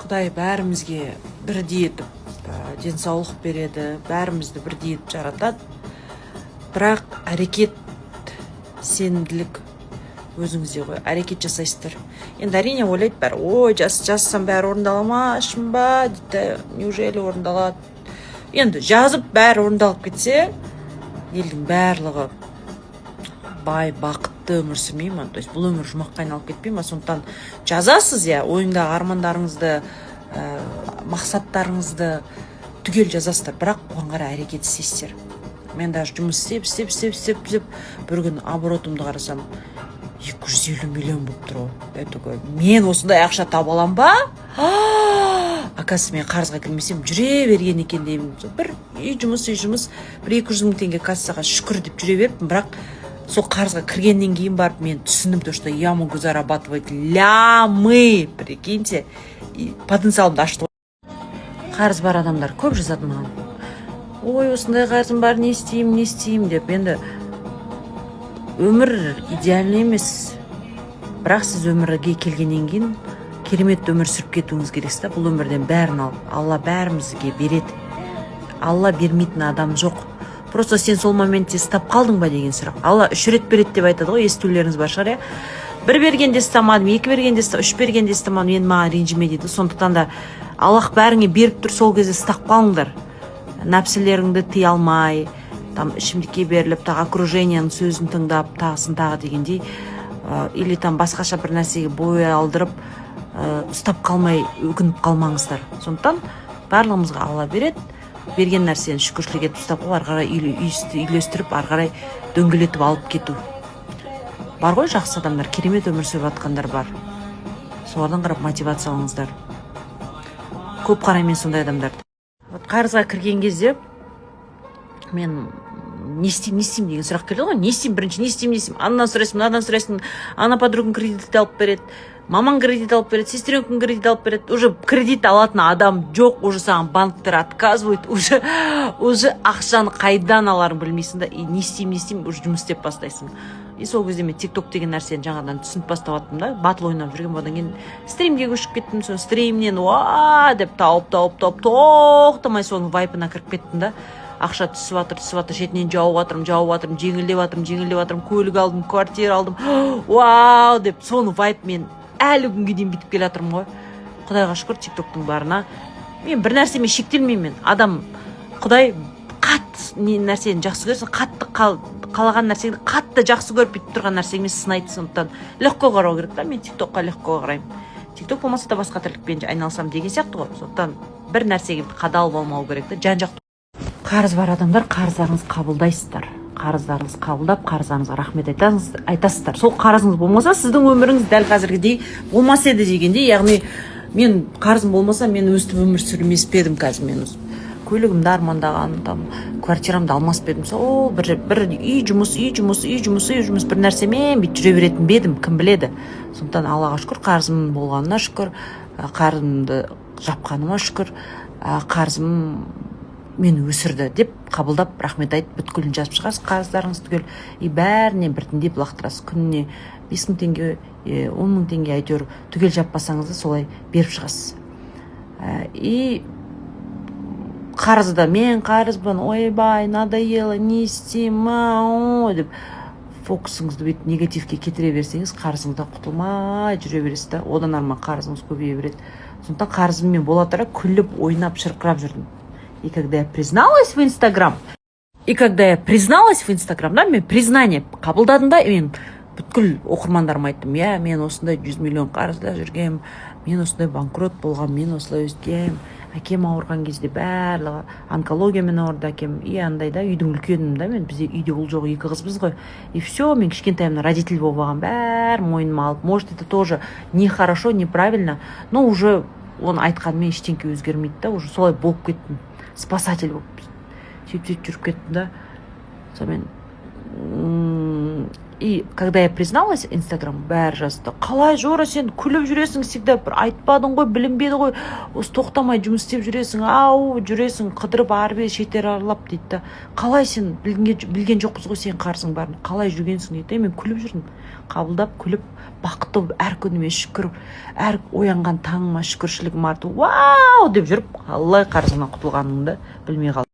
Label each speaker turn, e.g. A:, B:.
A: Құдай бәрімізге бірдей етіп денсаулық береді, бәрімізді бірдей етіп жаратады. Бірақ әрекет, сенімділік өзіңізде ғой, әрекет жасайсыздар. Енді әрине ойлайды бәрі, ой, жазсам бәрі орындала ма, шын ба, дейді, неужели орындалады? Енді жазып бәрі орындалып кетсе, елдің барлығы бай, бақытты өмір сүрмей ма? То есть бұл өмір жұмаққа айналып кетпей ма? Сондықтан жазасыз, ойыңдағы армандарыңызды, мақсаттарыңызды түгел жазасыздар, бірақ оған қарай әрекет істейсіздер. Мен даже жұмыс істеп, бір күн оборотымды қарасам, 250 миллион болып тұр. Я такой, мен осындай ақша таба алам ба? Оказывается, мен қарызға кірмесем жүре берген екен деймін. Бір үй жұмыс, бір 200 мың теңге кассаға шүкір деп жүре беріппін, бірақ сол қарызға кіргеннен кейін барып мен түсіндім, то, что я могу зарабатывать лямы, прикиньте, потенциалымды ашты. Қарыз бар адамдар көп жазады маған. Ой, осындай қарызым бар, не істеймін деп. Енді өмір идеальный емес. Бірақ сіз өмірге келгеннен кейін керемет өмір сүріп кетуіңіз керексіз да. Бұл өмірден бәрін алып, Алла бәрімізге береді. Алла бермейтін адам жоқ. Просто сен сол моментте істап қалдың ба деген сұрақ. Алла 3 рет береді деп айтады ғой, естулеріңіз бар шығар, Бір бергенде істамадым, 2 бергенде істамадым, 3 бергенде істамадым, енді маған ренжіме дейді. Сондықтан да Аллах бәріңе беріп тұр, сол кезде істап қалыңдар. Нәпсілеріңді тыя алмай, ішімдікке беріліп, окруженияның сөзін тыңдап, тағысын дегендей, или басқаша бір нәрсеге бой алдырып, ұстап қалмай, өкініп қалмаңыздар. Сондықтан барлығымызға Алла береді, берген нәрсені шүкіршілік етіп ұстап қол, ары қарай үйлестіріп, ары қарай дөңгелетіп алып кету. Бар ғой жақсы адамдар, керемет өмір сүріп жатқандар бар. Солардан қарап мотивация алыңыздар. Көп қараймын сондай адамдарды. Қарызға кірген кезде мен не істеймін деген сұрақ келді ғой. Не істеймін бірінші, не істеймін? Анадан сұрайсың, мынадан сұрайсың. Ана подругың кредит алып береді, мамаң кредит алып береді, сестренкің кредит алып береді. Уже кредит алатын адам жоқ, уже саған банктер отказывает, уже ақшаны қайдан аларын білмейсің да. И не істеймін, уже жұмыс істеп бастайсың. И сол кезде мен TikTok деген нәрсені жаңадан түсініп баставаттым да, батыл ойнап жүрген. Одан кейін стримге көшіп кеттім, сол стримнен деп тауып тоқтамай соның вайпына кіріп кеттім да. Ақша түсіп жатыр, шетінен жауып жатырмын, жеңілдеп жатырмын, көлік алдым, квартира алдым. Вау деп соны вайп мен әлі күнге дейін бітіп келе жатырмын ғой. Құдайға шүкір TikToктың барына. Мен бір нәрсемен шектелмеймін. Адам Құдай қатты нәрсені жақсы көрсін, қатты қалаған нәрсені қатты жақсы көріп бүйтіп тұрған нәрсемен сынайды. Сондықтан легко қарау керек та. Мен TikTokқа легко қараймын. TikTok болмаса да басқа тірлікпен айналысам деген сияқты ғой. Сондықтан бір нәрсеге қадал болмау керек та. Жан-жақты. Қарыз бар адамдар, қарыздарыңызды қабылдайсыздар. Қарыздарыңызды қабылдап, қарыздарыңызға рахмет айтасыздар. Сол қарызыңыз болмаса, сіздің өміріңіз дәл қазіргідей болмас еді дегенде, яғни мен қарызым болмаса, мен өстіп өмір сүрмес педім қазір. Мен көлігімді армандаған, квартирамды алмас педім. Сол бір үй жұмыс, бір нәрсемен бүйтіп жүре беретін бедім, кім біледі. Сондықтан Аллаға шүкір, қарызым болғанына шүкір, қарызымды жапқаныма шүкір, қарызым мені өсірді деп қабылдап рахмет айтып бүткілін жазып шығарсыз қарыздарыңыз түгел. И бәріне біртіндеп лақтырасыз. Күніне 5.000 теңге, 10.000 теңге әйтеуір түгел жаппасаңыз да солай беріп шығасыз. И қарызда мен қарызбын, ойбай, надоело, не істеймін деп фокусыңызды бүйтіп негативке кетіре берсеңіз, қарызыңызда құтылмай жүре бересіз да, одан арман қарызыңыз көбейе береді. Сондықтан қарызыммен бола тұра күліп, ойнап, шырқырап жүрдім. И когда я призналась в Инстаграм, да, мен признание қабылдадым да, мен бүткіл оқырмандарыма айттым, мен осындай 100 миллион қарызда жүргем, мен осындай банкрот болғам, мен осылай өскем, әкем ауырған кезде барлығы онкологиямен ауырды әкем, и андай да, үйдің үлкенім да, мен бізде үйде ұл жоқ, 2 қызбыз ғой. И все, мен кішкентайымнан родитель болып алған, бәрі мойныма алып. Может, это тоже не хорошо, неправильно, но уже оны айтқанмен ештеңке өзгермейді да, уже солай болып кеттім. Спасатель болып сөйтіп жүріп кеттім да. Сонымен И когда я призналась, Инстаграм бәрі жазды. Қалай Жора, сен күліп жүресің всегда, бір айтпадың ғой, білінбеді ғой, осы тоқтамай жұмыс істеп жүресің, ау, жүресің, қыдырып арбе шетер аралап дейді. Қалай сен білген жоқпыз ғой сен қарсың барын, қалай жүргенсің дейді. Мен күліп жүрдім, қабылдап күліп, бақытты әр күніме шүкір, әр оянған таңыма шүкіршілігім артып, вау деп жүріп, қалай қарсыңнан құтылғанымды білмей қалдым.